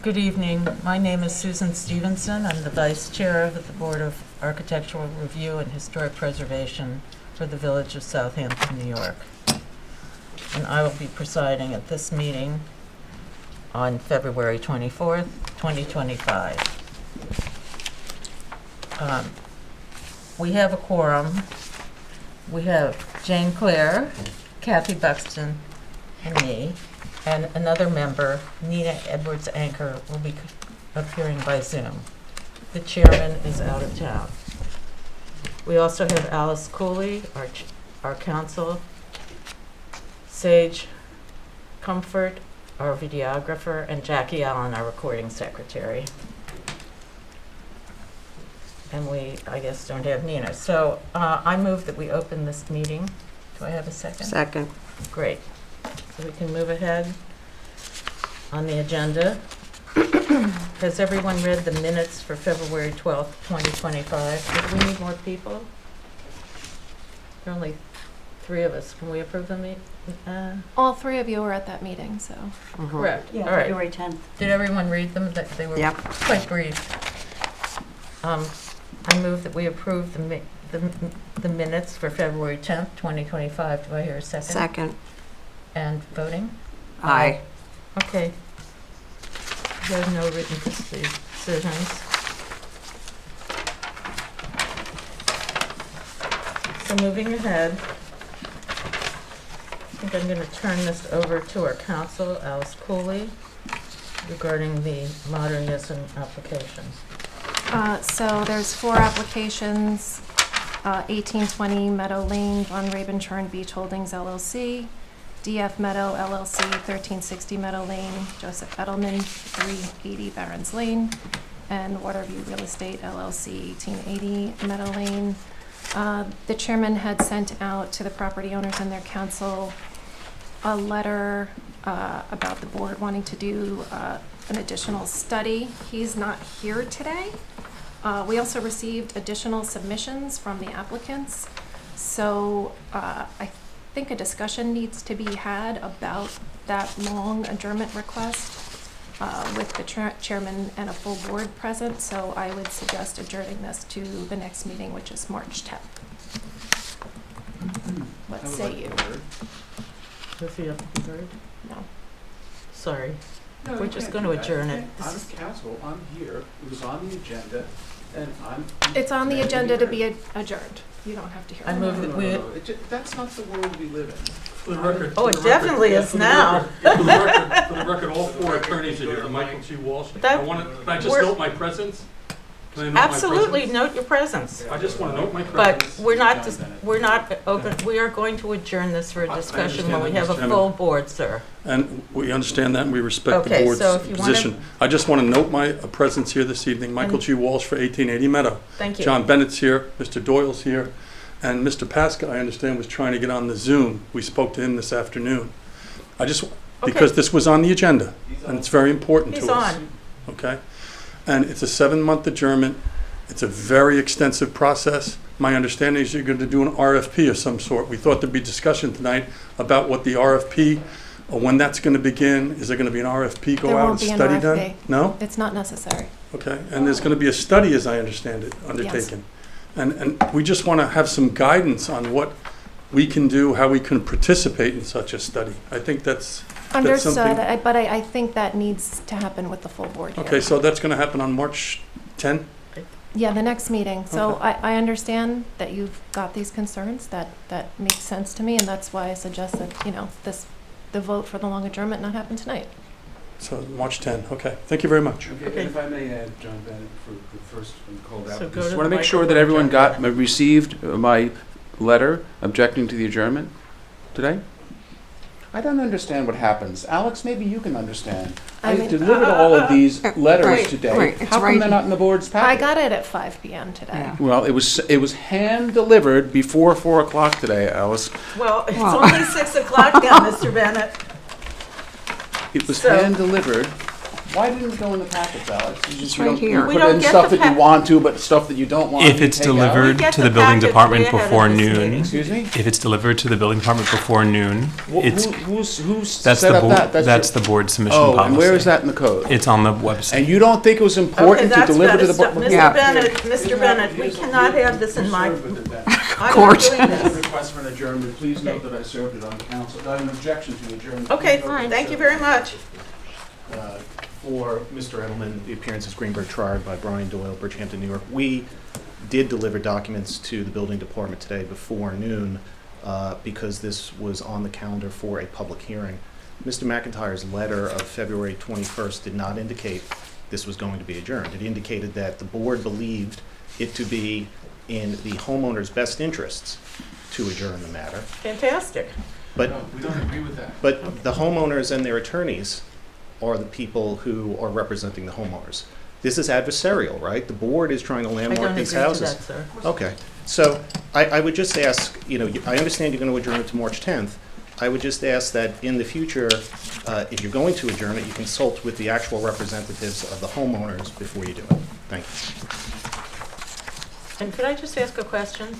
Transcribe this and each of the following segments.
Good evening. My name is Susan Stevenson. I'm the Vice Chair of the Board of Architectural Review and Historic Preservation for the Village of Southampton, New York. And I will be presiding at this meeting on February 24th, 2025. We have a quorum. We have Jane Clare, Kathy Buxton, and me, and another member, Nina Edwards-Anchor, will be appearing by Zoom. The chairman is out of town. We also have Alice Cooley, our counsel, Sage Comfort, our videographer, and Jackie Allen, our recording secretary. And we, I guess, don't have Nina. So I move that we open this meeting. Do I have a second? Second. Great. So we can move ahead on the agenda. Has everyone read the minutes for February 12th, 2025? Do we need more people? There are only 3 of us. Can we approve them? All 3 of you were at that meeting, so. Correct. Yeah, All right. February 10th. Did everyone read them? That they were Yep. quite brief. I move that we approve the minutes for February 10th, 2025. Do I hear a second? Second. And voting? Aye. Okay. There's no written decisions. So moving ahead, I think I'm going to turn this over to our counsel, Alice Cooley, regarding the modernism application. So there's 4 applications, 1820 Meadow Lane, Von Rabenschorn Beach Holdings LLC, DF Meadow LLC, 1360 Meadow Lane, Joseph Edelman, 380 Barron's Lane, and Waterview Real Estate LLC, 1880 Meadow Lane. The chairman had sent out to the property owners and their counsel a letter about the board wanting to do an additional study. He's not here today. We also received additional submissions from the applicants. So I think a discussion needs to be had about that long adjournment request with the chairman and a full board present. So I would suggest adjourning this to the next meeting, which is March 10th. What say you? Does he have to be heard? No. Sorry. No, We're you just can't going do to that. adjourn You it. can't. This I'm counsel, I'm here, it was on the agenda, and I'm. It's on the demanding agenda to hearing. be adjourned. You don't have to hear I it. move that we- That's not the world we live in. For the record. Oh, it for the record- definitely yeah, is for the now. record- For the record, all 4 attorneys are here, Michael G. Walsh. That- Can I just we're- note my presence? Can I note my Absolutely, presence? note your presence. I just want to note my But presence. we're not open, we are going to adjourn this for a I discussion when understand we that, have a Mr. Chairman. full board, sir. And we understand that, and we respect the Okay, board's so if you wanna- position. I just want to note my presence here this evening. Michael And- G. Walsh for 1880 Meadow. Thank you. John Bennett's here, Mr. Doyle's here, and Mr. Pasca, I understand, was trying to get on the Zoom. We spoke to him this afternoon. Because this was on the agenda, and it's very important He's to us. on. Okay? And it's a 7-month adjournment. It's a very extensive process. My understanding is you're going to do an RFP of some sort. We thought there'd be discussion tonight about what the RFP, or when that's going to begin. Is there going to be an RFP go There out won't and be an study done? RFP. No? It's not necessary. Okay. And there's going to be a study, as I understand it, undertaken. And we just want to have some guidance on what we can do, how we can participate in such a study. I think that's Understood, something- but I think that needs to happen with the full board here. okay. So that's going to happen on March 10th? Yeah, the next meeting. So Okay. I understand that you've got these concerns. That makes sense to me, and that's why I suggest that, the vote for the long adjournment not happen tonight. So March 10th. Okay. Thank you very much. Okay, Okay. and if I may add, John Bennett, for the first one called out. So go Just to want to the make sure that microphone, everyone John. received my letter objecting to the adjournment today? I don't understand what happens. Alex, maybe you can understand. I I mean- delivered all of these letters Right, today. right, it's How come right- they're not in the board's packet? I got it at 5 p.m. today. Yeah. Well, it was hand delivered before 4 o'clock today, Alice. Well, it's Wow. only 6 o'clock now, Mr. Bennett. It was So- hand delivered Why didn't it go in the packets, Alex? It's You right don't- here. You We put don't in get stuff the that you want to, but stuff that you don't want. If you it's take out. delivered We get to the the building packets department way ahead of before this noon, meeting. Excuse me? if it's delivered to the building department before noon, it's, Who's that's set the up board, that? that's the board submission Oh, policy. and where is that in the code? It's on the website. And you don't think it was Okay, important to that's deliver to better the stuff. board? Mr. Yeah. Mr. Bennett, we cannot have this in my, I'm not Court. doing this. Request for an adjournment, please note that I served it on council, I have an objection to adjournment. Okay, thank you very much. For Mr. Edelman, the appearance is Greenberg Trard by Brian Doyle, Bridgehampton, New York. We did deliver documents to the building department today before noon because this was on the calendar for a public hearing. Mr. McIntyre's letter of February 21st did not indicate this was going to be adjourned. It indicated that the board believed it to be in the homeowner's best interests to adjourn the matter. Fantastic. But We don't agree with that. But the homeowners and their attorneys are the people who are representing the homeowners. This is adversarial, right? The board is trying to I don't landmark agree these to houses. that, sir. Okay, so I would just ask, I understand you're going to adjourn it to March 10th. I would just ask that in the future, if you're going to adjourn it, you consult with the actual representatives of the homeowners before you do it. Thank you. And could I just ask a question?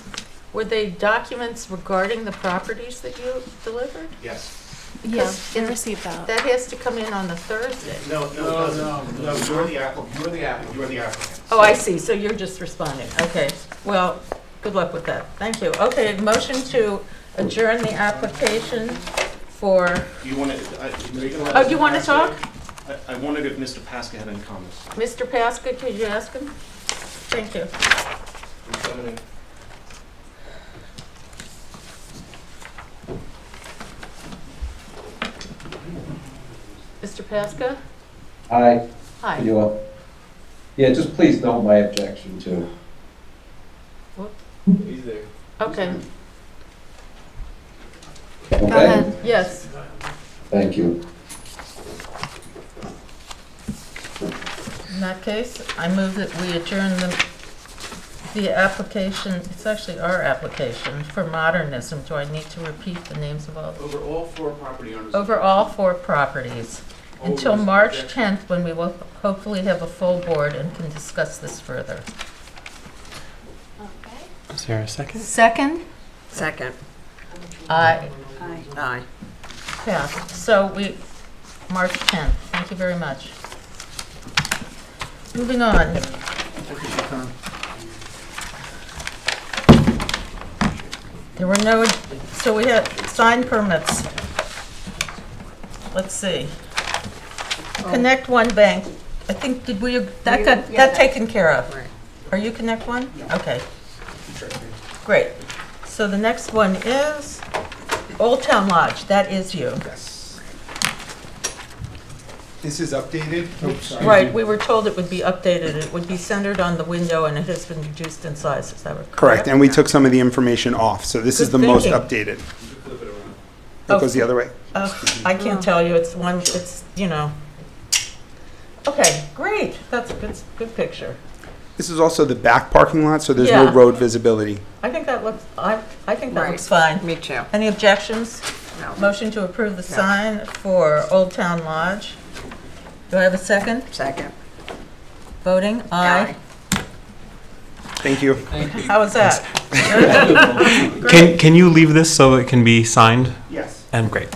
Were they documents regarding the properties that you delivered? Yes. Yeah, we received that. That has to come in on the Thursday. No, it doesn't. No, you're the applicant. You're the applicant. You're the applicant. Oh, I see, so you're just responding. Okay, well, good luck with that. Thank you. Okay, motion to adjourn the application for, Do you want to? oh, do you want to talk? I wondered if Mr. Pasca had any comments. Mr. Pasca, could you ask him? Thank you. Mr. Pasca? Hi, Hi. you all. Yeah, just please note my objection too. Okay, Go Okay, ahead. yes. thank you. In that case, I move that we adjourn the application, it's actually our application for modernism. Do I need to repeat the names of all? Over all four property owners. Over all four properties, until March 10th, when we will hopefully have a full board and can discuss this further. Is there a second? Second? Second. Aye. Aye. Passed. So March 10th. Thank you very much. Moving on. There were no, so we had sign permits. Let's see. Connect One Bank. I think, did we, that taken care of? Right. Are you Connect One? Okay. Great. So the next one is Old Town Lodge. That is you. Yes. This is updated. Oh, sorry. Right, we were told it would be updated. It would be centered on the window and it has been reduced in size. Is that correct? Correct, and we took some of the information off, so this is Good the most thinking. updated. Oh. It goes the other way. I can't tell you. It's one, it's, Okay, great. That's a good picture. This is also the back parking lot, so there's no Yeah. road visibility. I think that looks, I think that Right. looks fine. Me too. Any objections? No. Motion to approve the sign for Old Town Lodge. Do I have a second? Second. Voting? Aye. Thank you. How was that? Can you leave this so it can be signed? Yes. And great.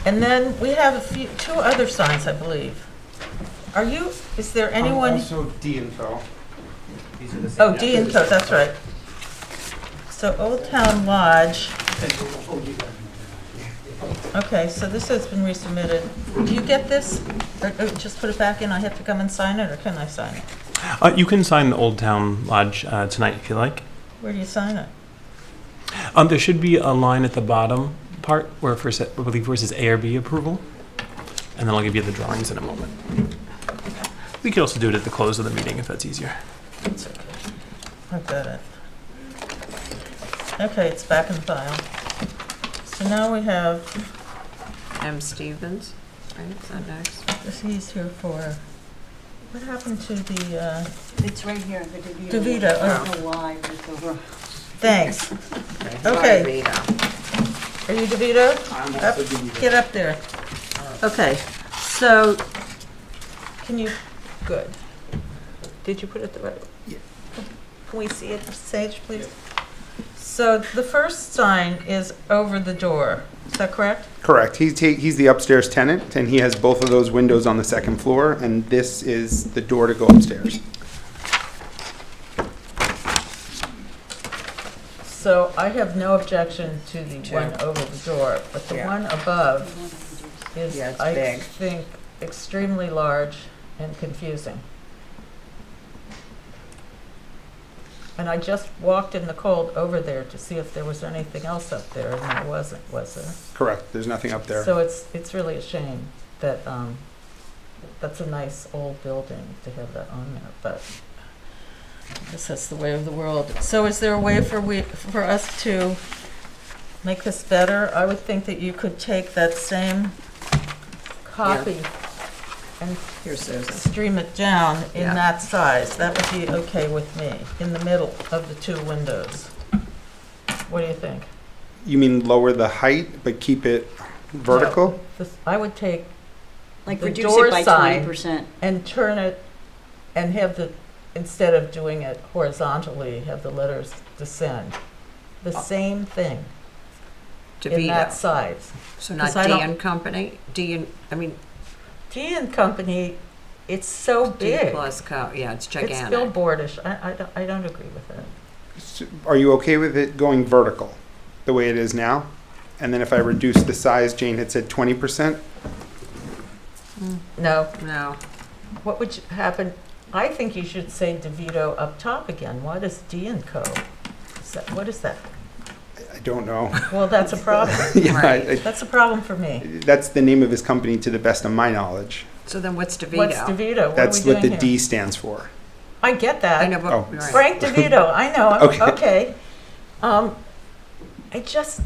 And then we have two other signs, I believe. Is there anyone? Also D info. Oh, D and Co, that's right. So Old Town Lodge. Okay, so this has been resubmitted. Do you get this? Or just put it back in, I have to come and sign it, or can I sign it? You can sign the Old Town Lodge tonight if you like. Where do you sign it? There should be a line at the bottom part where it first, I believe where it says ARB approval, and then I'll give you the drawings in a moment. We could also do it at the close of the meeting if that's easier. It's okay. I've got it. Okay, it's back in the file. So now we have, M. Stevens, right, is that next? he's here for, what happened to the, It's right here, the DeVito. DeVito, oh. It's a lie, it's over. thanks. Okay. Are you DeVito? I'm Up, get up there. Okay, so Can you, good. Did you put it the right? Yeah. Can we see it, Sage, please? So the first sign is over the door, is that correct? Correct. He's the upstairs tenant, and he has both of those windows on the second floor, and this is the door to go upstairs. So I have no objection to the one over the door, but the Yeah. one above is, Yeah, it's I big. think, extremely large and confusing. And I just walked in the cold over there to see if there was anything else up there, and there wasn't, was there? Correct. There's nothing up there. So it's really a shame that, that's a nice old building to have that on there, but I guess that's the way of the world. So is there a way for us to make this better? I would think that you could take that same copy and Here's Susan. stream it down in Yeah. that size. That would be okay with me, in the middle of the two windows. What do you think? You mean lower the height, but keep it vertical? I would take Like the reduce door it by sign 20%. and turn it, and have the, instead of doing it horizontally, have the letters descend. The same thing in that DeVito. size. So not 'cause I D don't- and Company, I mean, D and Company, it's so D big. plus Co, yeah, it's It's gigantic. billboardish. I don't agree with that. Are you okay with it going vertical, the way it is now? And then if I reduce the size, Jane had said 20%? No. No, What would happen? I think you should say DeVito up top again. What is D and Co? What is that? I don't know. Well, that's a problem. Yeah, Right. That's a problem for me. that's the name of his company to the best of my knowledge. so then what's DeVito? What's DeVito? What are That's we what the doing D here? stands for. I get that. I know, but, Oh. right. Frank DeVito, I know, Okay. okay. I just,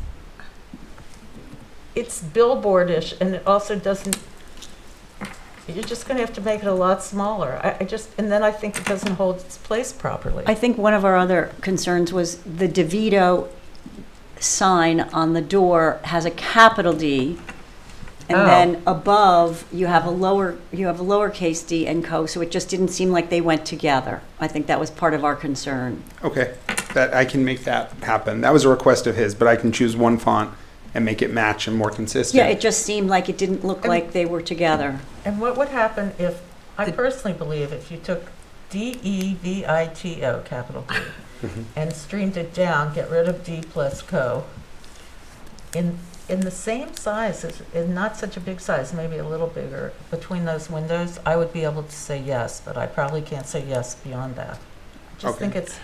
it's billboardish, and it also doesn't, you're just gonna have to make it a lot smaller. I just, and then I think it doesn't hold its place properly. I think one of our other concerns was the DeVito sign on the door has a capital D, and Oh. then above you have a lowercase D and Co. So it just didn't seem like they went together. I think that was part of our concern. Okay, that I can make that happen. That was a request of his, but I can choose one font and make it match and more consistent. Yeah, it just seemed like it didn't look like they were together. And what would happen if, I The- personally believe if you took DEVITO, capital D, Mhm. and streamed it down, get rid of D plus Co, in the same size, in not such a big size, maybe a little bigger, between those windows, I would be able to say yes, but I probably can't say yes beyond that. I just Okay. think it's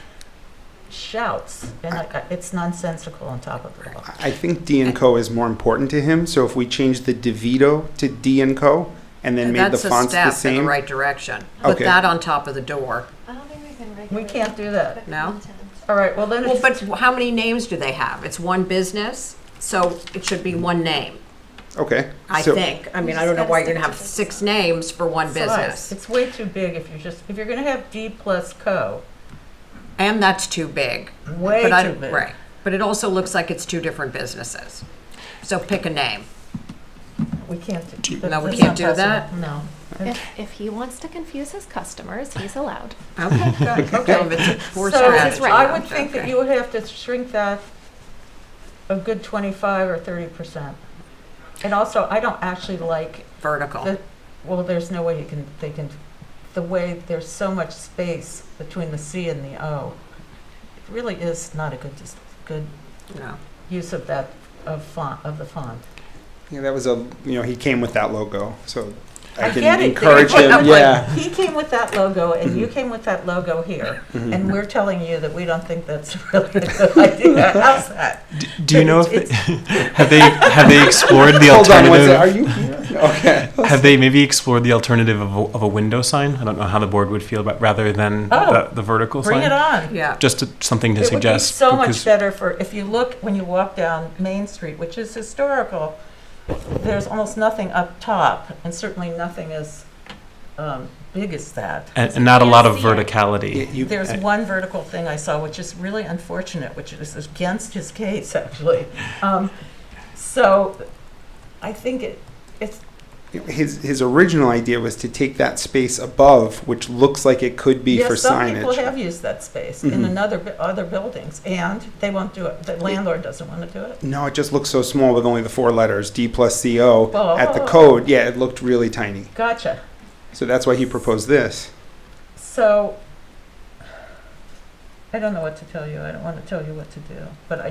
shouts, and it's nonsensical on top of it all. I think D and Co is more important to him, so if we change the DeVito to D and Co and then And made the that's a fonts the step in same. the right direction. Put Okay. that on top of the door. I don't think we can We regulate. can't do that. No? All right, well then Well, it's, but how many names do they have? It's one business, so it should be one name, Okay. I so- think. I mean, I don't know why you're gonna have 6 names for one size. business. It's way too big if you're gonna have D plus Co, And that's too big. way But I too don't- big. Right, but it also looks like it's 2 different businesses. So pick a name. We can't do. No, we that's can't not do possible. that? No. If he wants to confuse his customers, he's allowed. Okay, good. Okay, if it's a poor So strategy. I would think that Okay. you would have to shrink that a good 25 or 30%. And also, I don't actually like Vertical. the, well, there's no way they can, the way there's so much space between the C and the O. It really is not a good No. use of the font. Yeah, that was he came with that logo, so I I can get it. encourage They- him. Yeah. He came with that logo, and you came with that logo here, Mhm. and we're telling you that we don't think that's really a good idea. How's that? Do you know if It's- have they explored the Hold on, alternative? are you here? Okay. Have they maybe explored the alternative of a window sign? I don't know how the board would feel about rather than Oh, the vertical Bring sign. it on. Yeah. Just something to It would be suggest. so much because- better for, if you look, when you walk down Main Street, which is historical, there's almost nothing up top, and certainly nothing as big as that. and not a lot of Can't see it. verticality. There's one vertical thing I saw, which is really unfortunate, which is against his case, actually. So I think his original idea was to take that space above, which looks like it could be for Yes, some people signage. have used that space in Mhm. other buildings, and they won't do it. The landlord doesn't want to do it. No, it just looks so small with only the 4 letters, D+CO. Oh. At the code, yeah, it looked really tiny. Gotcha. So that's why he proposed this. So, I don't know what to tell you. I don't want to tell you what to do, but I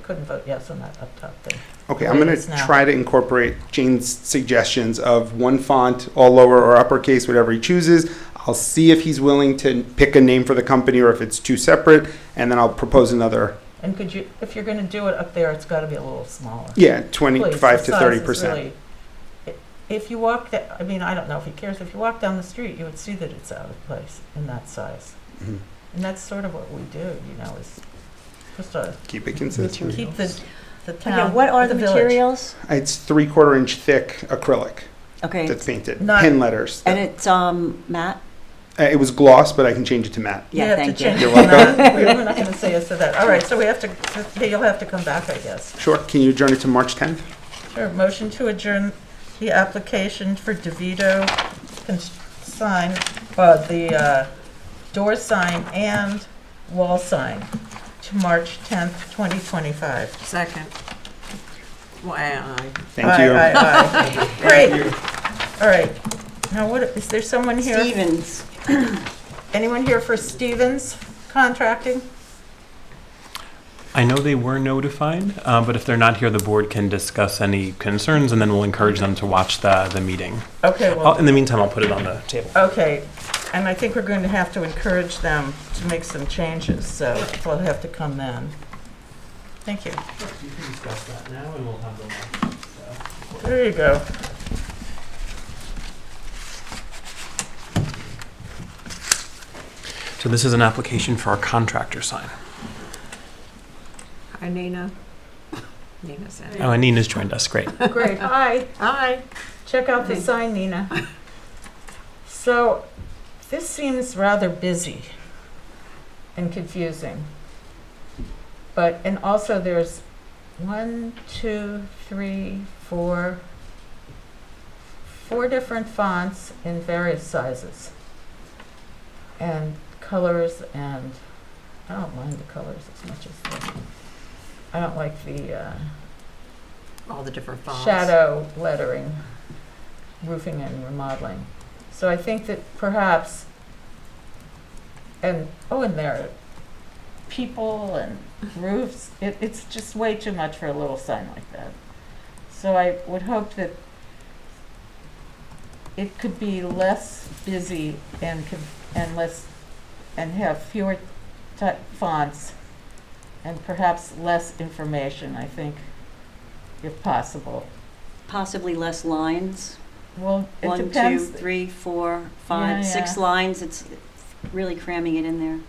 couldn't vote yes on that up top thing. Okay, The I'm way going it is to now. try to incorporate Jane's suggestions of one font, all lower or uppercase, whatever he chooses. I'll see if he's willing to pick a name for the company or if it's two separate, and then I'll propose another, And could you, if you're going to do it up there, it's got to be a little smaller. yeah, Please, 25 to the size is 30%. really- If you walk, I mean, I don't know if he cares, if you walk down the street, you would see that it's out of place in that size. Mhm. And that's sort of what we do, is just Keep it consistent. keep the Okay, town, what are the village. materials? It's 3/4 inch thick acrylic Okay, that's painted, Not- pin letters. and it's matte? It was gloss, but I can change it to matte. Yeah, have to thank you. change You're it to welcome. that. We're not going to say yes to that. All right, so you'll have to come back, I guess. Sure, can you adjourn it to March 10th? Sure, motion to adjourn the application for DeVito sign, the door sign and wall sign to March 10th, 2025. Second. Why, Thank Aye, you. aye, aye. Great. All right. Now, is there someone here? Stevens. Anyone here for Stevens Contracting? I know they were notified, but if they're not here, the board can discuss any concerns, and then we'll encourage them to watch the meeting. Okay, well. In the meantime, I'll put it on the table. Okay, and I think we're going to have to encourage them to make some changes, so they'll have to come then. Thank you. You can discuss that now, and we'll have the There you go. So this is an application for our contractor sign. Hi, Nina. Nina's in. Oh, and Nina's joined us. Great. Great, hi. Hi. Check out the sign, Nina. So, this seems rather busy and confusing. And also there's 4 different fonts in various sizes and colors, and I don't mind the colors as much as I don't like the All the different fonts. shadow lettering, roofing and remodeling. So I think that perhaps, and there are people and roofs, it's just way too much for a little sign like that. So I would hope that it could be less busy and have fewer fonts and perhaps less information, I think, if possible. Possibly less lines. Well, it 1, 2, depends. 3, 4, Yeah, 5, 6 yeah. lines. It's really cramming it in there.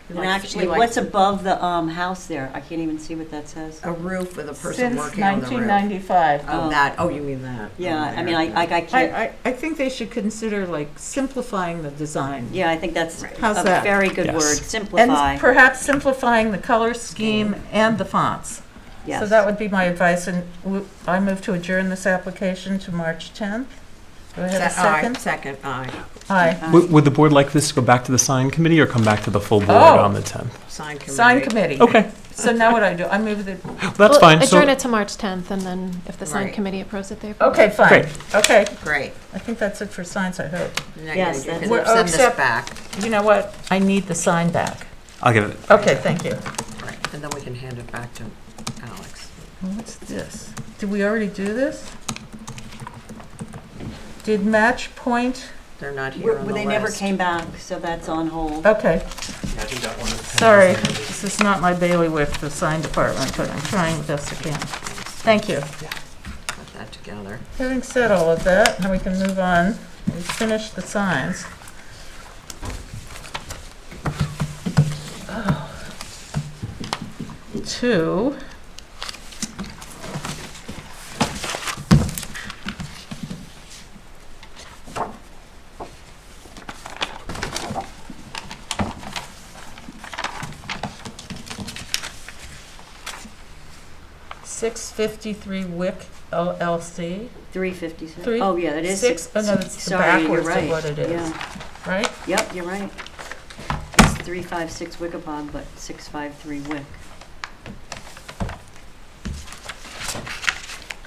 You And like- actually, you like what's above the house there? I can't even see what that says. A roof with a person Since working on the roof. 1995. Oh. You mean that? Yeah, Oh, I mean, there. I can't. I think they should consider simplifying the design. Yeah, I think that's How's a that? very good Yes. word. Simplify. And perhaps simplifying the color scheme and the fonts. Yes. So that would be my advice, and I move to adjourn this application to March 10th. Do I have a second? Second, aye. Aye. Would the board like this to go back to the sign committee or come back to the full board Oh. on the 10th? Sign committee. Sign committee. Okay, So now what do I do? I move the, that's fine. Adjourn So, it to March 10th, and then if the sign Right. committee approves it, they approve okay, it. fine. Great. Okay, Great. I think that's it for signs, I hope. Now Yes, you that's can it. send this Except- back. You know what? I need the sign back. I'll give it. Okay, thank you. Right, and then we can hand it back to Alex. What's this? Did we already do this? Did Match Point? They're not here on the They list. never came back, so that's on hold. Okay, sorry, this is not my bailiwick, the sign department, but I'm trying the best I can. Thank you. Put that together. Having said all of that, now we can move on. We've finished the signs. To $653 Wick LLC, 356. Three- Oh, yeah, it is. six, oh, no, it's Sorry, you're backwards of right. what it is. Yeah. right? Yep, you're right. It's 356 Wickapog, but 653 Wick.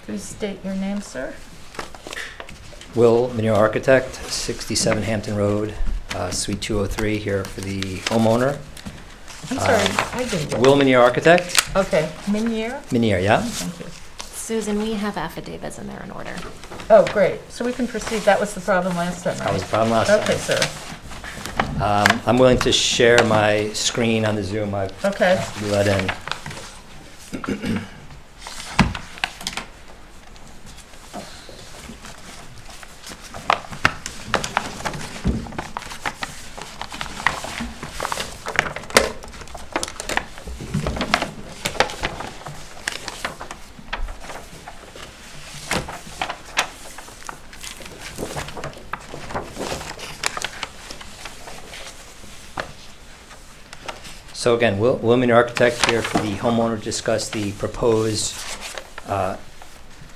Please state your name, sir. Will Manure Architect, 67 Hampton Road, Suite 203, here for the homeowner. I'm sorry, I didn't get it. Will Manure Architect, Okay, Minier? Minier, yeah? Thank you. Susan, we have affidavits and they're in order. Oh, great, so we can proceed, that was the problem last time, That was right? the problem last time. Okay, sir, I'm willing to share my screen on the Zoom. I've okay. been let in. So again, Wilman Architect here for the homeowner to discuss the proposed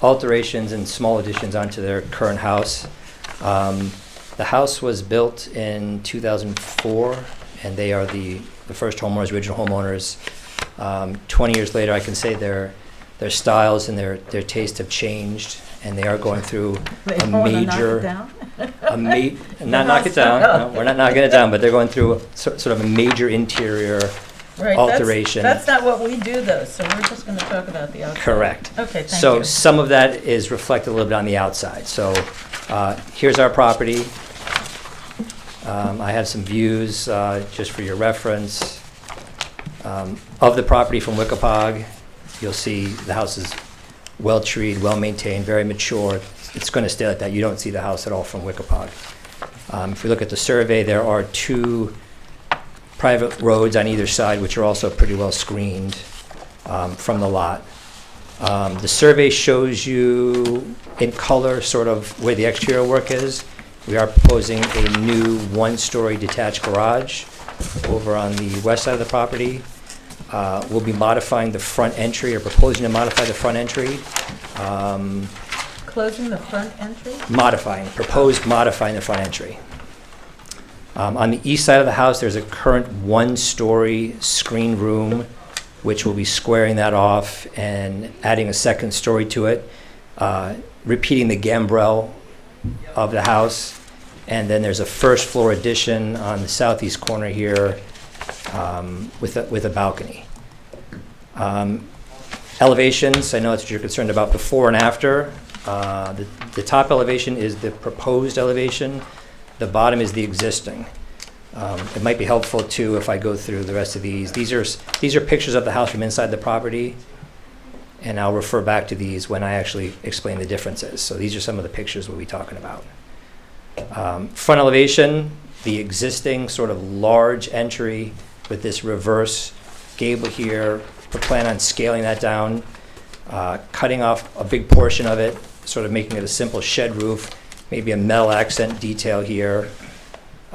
alterations and small additions onto their current house. The house was built in 2004, and they are the first homeowners, original homeowners. 20 years later, I can say their styles and their taste have changed, and they are going through a major... Not knock it down. No, we're not knocking it down, but they're going through sort of a major interior Right, alteration. That's not what we do though, so we're just gonna talk about the outside. Correct. Okay, thank So you. some of that is reflected a little bit on the outside. So here's our property. I have some views just for your reference of the property from Wickapog. You'll see the house is well-treed, well-maintained, very mature. It's going to stay like that. You don't see the house at all from Wickapog. If we look at the survey, there are 2 private roads on either side, which are also pretty well screened from the lot. The survey shows you in color sort of where the exterior work is. We are proposing a new 1-story detached garage over on the west side of the property. We'll be modifying the front entry, or proposing to modify the front entry. Closing the front entry? Proposed modifying the front entry. On the east side of the house, there's a current 1-story screen room, which will be squaring that off and adding a second story to it, repeating the gambrel of the house. And then there's a first floor addition on the southeast corner here with a balcony. Elevations, I know that's what you're concerned about, before and after. The top elevation is the proposed elevation. The bottom is the existing. It might be helpful too if I go through the rest of these. These are pictures of the house from inside the property, and I'll refer back to these when I actually explain the differences. So these are some of the pictures we'll be talking about. Front elevation, the existing sort of large entry with this reverse gable here. We plan on scaling that down, cutting off a big portion of it, sort of making it a simple shed roof, maybe a metal accent detail here.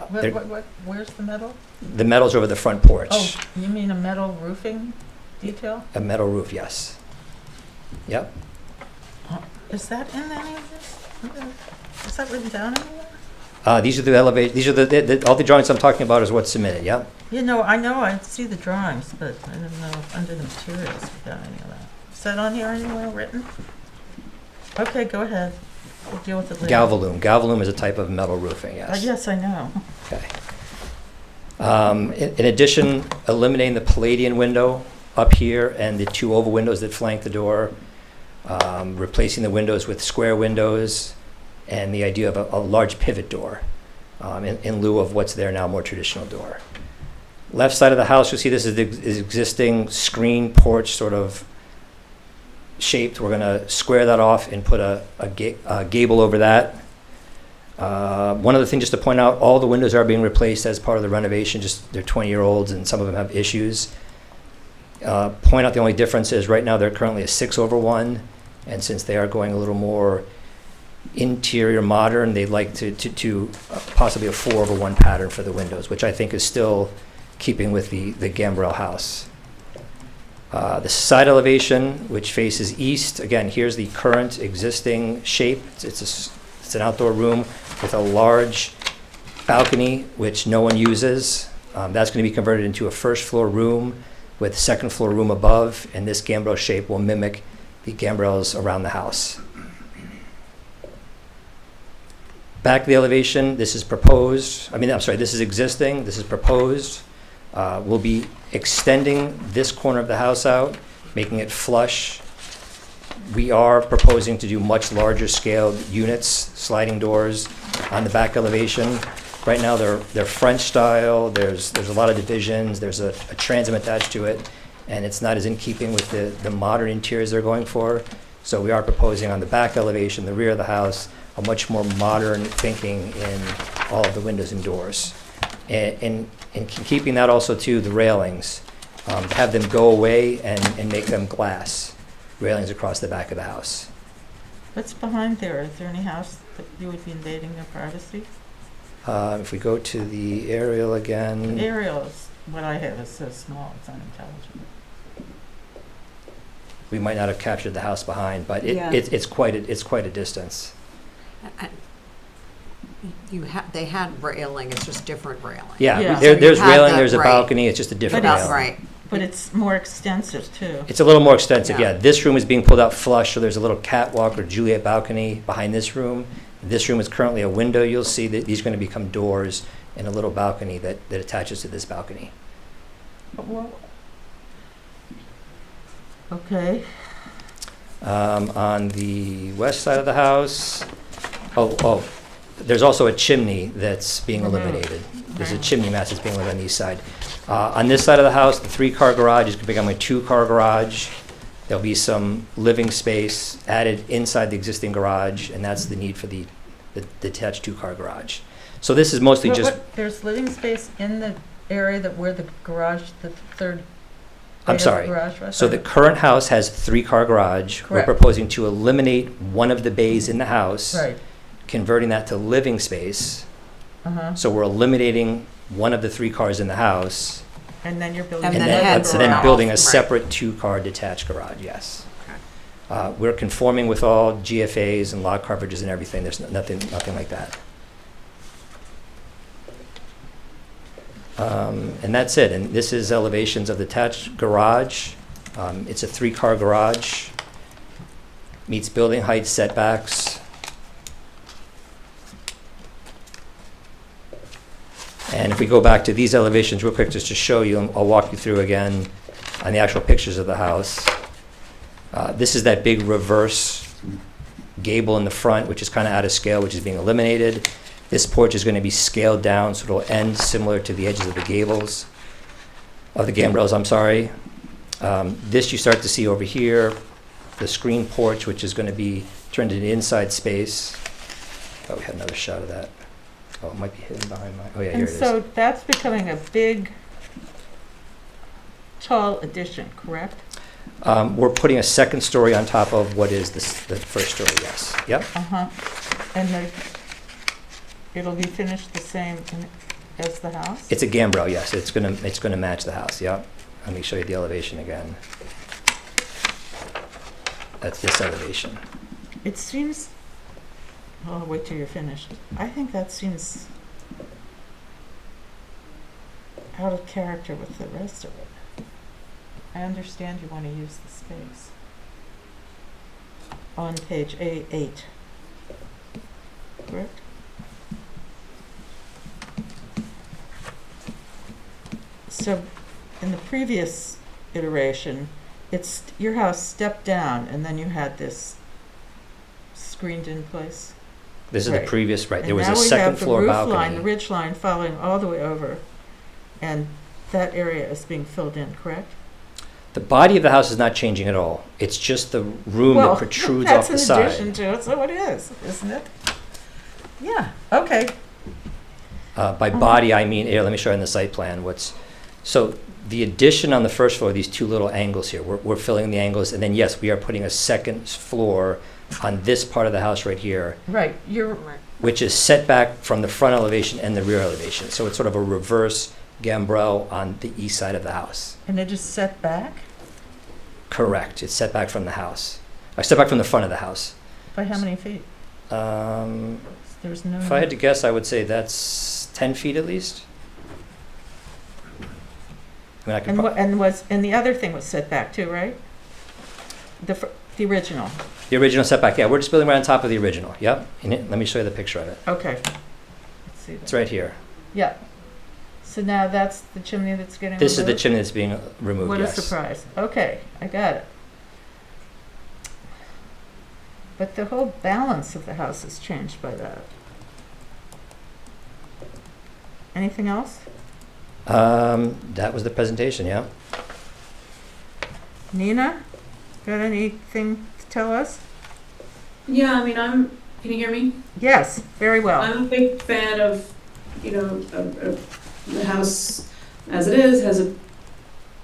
Where's the metal? The metal's over the front porch. Oh, you mean a metal roofing detail? A metal roof, yes. Yep. Is that in any of this? Is that written down anywhere? These are the elevate. These are all the drawings I'm talking about is what's submitted. Yep. You know, I see the drawings, but I don't know if under the materials we got any of that. Is that on here anywhere written? Okay, go ahead. We'll deal with it later. Galvalume. Galvalume is a type of metal roofing. Yes. Yes, I know. Okay. In addition, eliminating the Palladian window up here and the 2 oval windows that flank the door, replacing the windows with square windows, and the idea of a large pivot door in lieu of what's there now, more traditional door. Left side of the house, you'll see this is the existing screen porch sort of shaped. We're going to square that off and put a gable over that. One other thing just to point out, all the windows are being replaced as part of the renovation. Just they're 20-year-olds and some of them have issues. Point out the only difference is right now they're currently a 6/1, and since they are going a little more interior modern, they'd like to possibly a 4/1 pattern for the windows, which I think is still keeping with the gambrel house. The side elevation, which faces east, again, here's the current existing shape. It's an outdoor room with a large balcony, which no one uses. That's going to be converted into a first floor room with second floor room above, and this gambrel shape will mimic the gambrels around the house. Back to the elevation, this is proposed, this is existing, this is proposed. We'll be extending this corner of the house out, making it flush. We are proposing to do much larger scaled units, sliding doors on the back elevation. Right now, they're French style, there's a lot of divisions, there's a transom attached to it, and it's not as in keeping with the modern interiors they're going for. So we are proposing on the back elevation, the rear of the house, a much more modern thinking in all of the windows and doors. And keeping that also to the railings, have them go away and make them glass railings across the back of the house. What's behind there? Is there any house that you would be invading their privacy? If we go to the aerial again. Aerial is, what I have is so small, it's unintelligible. We might not have captured the house behind, but Yeah. it's quite a distance. They had railing, it's just different railing. Yeah, Yeah. there's So you have railing, that, there's a right. balcony, it's just a different But railing. Right. But it's more extensive too. It's a little more extensive, Yeah. yeah. This room is being pulled out flush, so there's a little catwalk or Juliet balcony behind this room. This room is currently a window. You'll see that these are going to become doors and a little balcony that attaches to this balcony. Well, okay. On the west side of the house, there's also a chimney that's being eliminated. There's a chimney mast that's being eliminated on the east side. On this side of the house, the 3-car garage is becoming a 2-car garage. There'll be some living space added inside the existing garage, and that's the need for the detached 2-car garage. So this is mostly just. There's living space in the area where the garage, the third. I'm sorry. Garage was? So the current house has 3-car garage. Correct. We're proposing to eliminate one of the bays in the house, Right. converting that to living space. Uh-huh. So we're eliminating one of the 3 cars in the house, And then you're building. And and then then, head so then garage. building a Right. separate 2-car detached garage. Yes. We're conforming with all GFAs and lot coverages and everything. There's nothing like that. And that's it. And this is elevations of the attached garage. It's a 3-car garage. Meets building height setbacks. And if we go back to these elevations real quick, just to show you, and I'll walk you through again on the actual pictures of the house. This is that big reverse gable in the front, which is kind of out of scale, which is being eliminated. This porch is going to be scaled down, so it'll end similar to the edges of the gables, of the gambrels, I'm sorry. This you start to see over here, the screen porch, which is going to be turned into inside space. Oh, we had another shot of that. Oh, it might be hidden behind my, oh yeah, here And it is. so that's becoming a big, tall addition, correct? We're putting a second story on top of what is the first story, yes. Yep. Uh-huh. And it'll be finished the same as the house? It's a gambrel, yes. It's gonna match the house, yep. Let me show you the elevation again. That's this elevation. It seems, oh, wait till you're finished. I think that seems out of character with the rest of it. I understand you want to use the space. On page A8. Correct? So, in the previous iteration, your house stepped down and then you had this screened in place. This is Right. the previous, right, And there was a second floor now we have the roof line, the balcony. ridge line following all the way over, and that area is being filled in, correct? The body of the house is not changing at all. It's just the room that protrudes off the That's in addition side. to it, so it is, isn't it? Yeah, okay. By body, I mean, here, let me show you on the site plan so the addition on the first floor, these 2 little angles here, we're filling the angles, and then yes, we are putting a second floor on this part of the house right here, Right, which is set back from the front elevation and the rear elevation. So it's sort of a reverse gambrel on the east side of the house. and it is set back? Correct. It's set back from the house. I step back from the front of the house. By how many feet? There's no. If I had to guess, I would say that's 10 feet at least. I mean, I could And the other thing was set back too, right? The original. the original setback, yeah, we're just building right on top of the original. Yep. Let me show you the picture of it. Okay. Let's see It's that. right here. Yeah. So now that's the chimney that's getting This is the removed? chimney that's being removed, What a yes. surprise. Okay, I got it. But the whole balance of the house has changed by that. Anything else? That was the presentation, yeah. Nina, got anything to tell us? Yeah, I mean, can you hear me? Yes, very well. I'm a big fan of, the house as it is, has a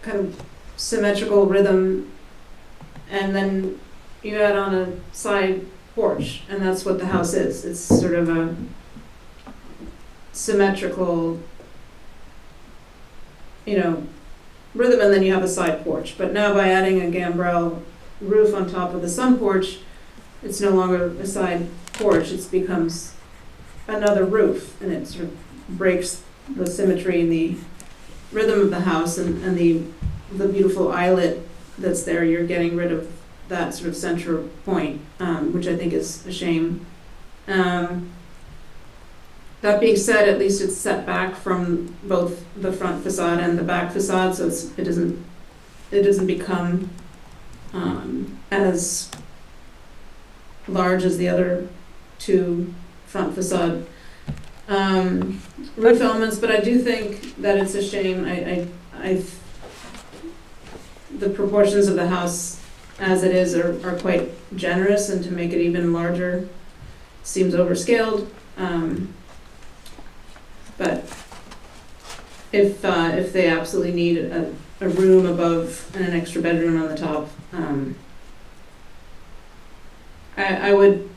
kind of symmetrical rhythm, and then you add on a side porch, and that's what the house is. It's sort of a symmetrical, rhythm, and then you have a side porch. But now by adding a gambrel roof on top of the sun porch, it's no longer a side porch, it becomes another roof, and it sort of breaks the symmetry and the rhythm of the house, and the beautiful islet that's there. You're getting rid of that sort of center point, which I think is a shame. That being said, at least it's set back from both the front facade and the back facade, so it doesn't become as large as the other two front facade roof elements. But I do think that it's a shame. The proportions of the house as it is are quite generous, and to make it even larger seems overscaled. But if they absolutely need a room above and an extra bedroom on the top, I would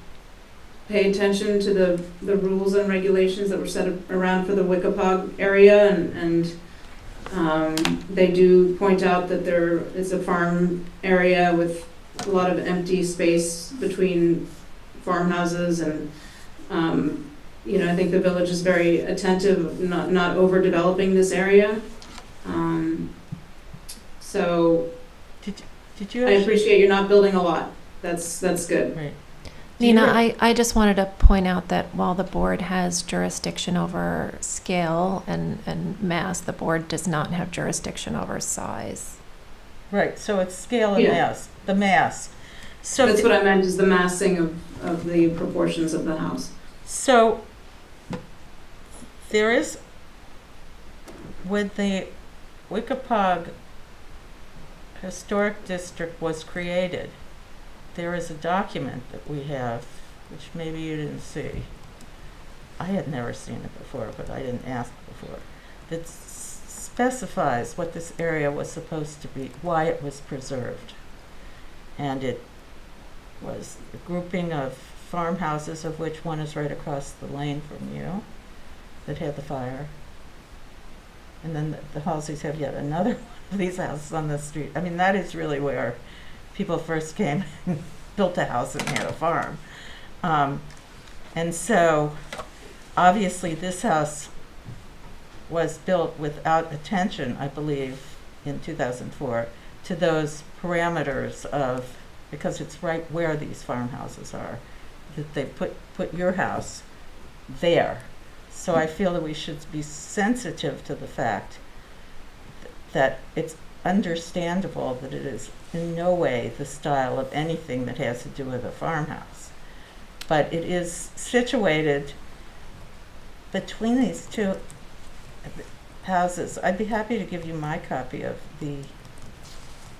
pay attention to the rules and regulations that were set around for the Wickapog area, and they do point out that there is a farm area with a lot of empty space between farmhouses, and I think the village is very attentive, not overdeveloping this area. So Did you I actually? appreciate you're not building a lot. That's good. Right. Nina, I just wanted to point out that while the board has jurisdiction over scale and mass, the board does not have jurisdiction over size. Right, so it's scale and Yeah. mass, the mass. So That's what I meant, is the massing of the proportions of the house. So there is, when the Wickapog Historic District was created, there is a document that we have, which maybe you didn't see. I had never seen it before, but I didn't ask before, that specifies what this area was supposed to be, why it was preserved. And it was a grouping of farmhouses, of which one is right across the lane from you, that had the fire. And then the Halseys have yet another one of these houses on the street. I mean, that is really where people first came and built a house and had a farm. And so, obviously, this house was built without attention, I believe, in 2004, to those parameters of, because it's right where these farmhouses are, that they put your house there. So I feel that we should be sensitive to the fact that it's understandable that it is in no way the style of anything that has to do with a farmhouse. But it is situated between these two houses. I'd be happy to give you my copy of the,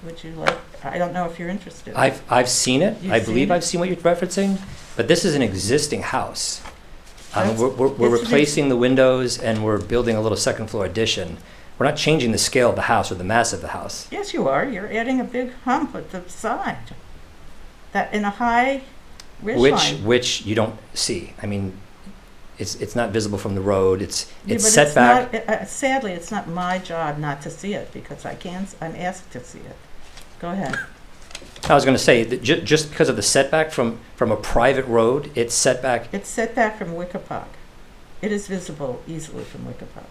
would you like, I don't know if you're interested. I've seen it. You've I seen believe it? I've seen what you're referencing, but this is an existing house. That's- We're it's an replacing the windows, and we're building a little second floor addition. We're not changing the scale of the house or the mass of the house. Yes, you are. You're adding a big hump at the side. That in a high ridge line. Which you don't see. I mean, it's not visible from the road. It's Yeah, but set back. not, sadly, it's not my job not to see it, because I'm asked to see it. Go ahead. I was going to say, that just because of the setback from a private road, it's setback. It's set back from Wickapog. It is visible easily from Wickapog.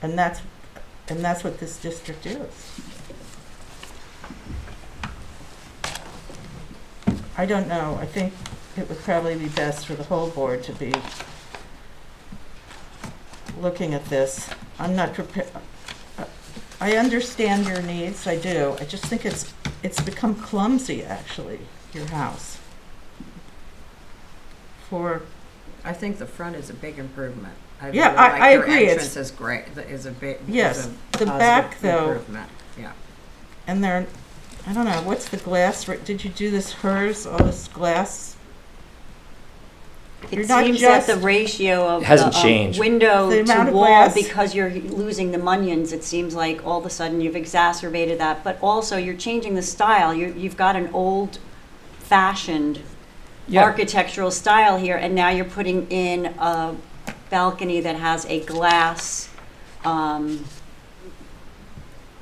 And that's what this district is. I don't know. I think it would probably be best for the whole board to be looking at this. I'm not prepared. I understand your needs, I do. I just think it's become clumsy, actually, your house. I think the front is a big improvement. Yeah, really I like your agree. entrance is great, is a big, Yes, is a the positive back, though, improvement. Yeah. and there, I don't know, what's the glass, did you do this hers, all this glass? You're It not seems that just- the ratio of It hasn't the changed. window The to amount of wall, glass? because you're losing the mullions, it seems like all of a sudden you've exacerbated that. But also, you're changing the style. You've got an old-fashioned Yeah. architectural style here, and now you're putting in a balcony that has a glass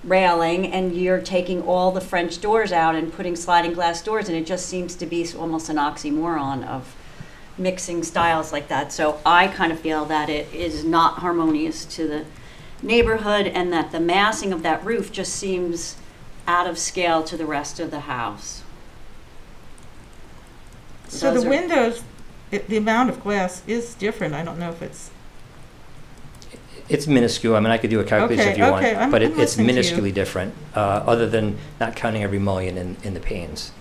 railing, and you're taking all the French doors out and putting sliding glass doors, and it just seems to be almost an oxymoron of mixing styles like that. So I kind of feel that it is not harmonious to the neighborhood, and that the massing of that roof just seems out of scale to the rest of the house. So Those the are- windows, the amount of glass is different. I don't know if it's, It's minuscule. I mean, I could do a calculation Okay, if you want, okay, I'm but it's listening to you. minusculely different, other than not counting every mullion in the panes.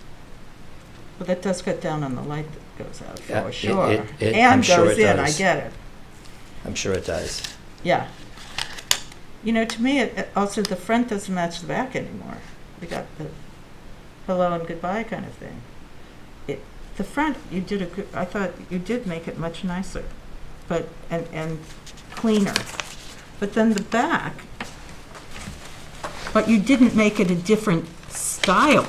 well, that does cut down on the light that goes out, Yeah, for sure. I'm And sure goes it in, I does. get it. I'm sure it does. Yeah. You know, to me, also the front doesn't match the back anymore. We got the hello and goodbye kind of thing. The front, you did I thought you did make it much nicer, but, and cleaner. But then the back, but you didn't make it a different style.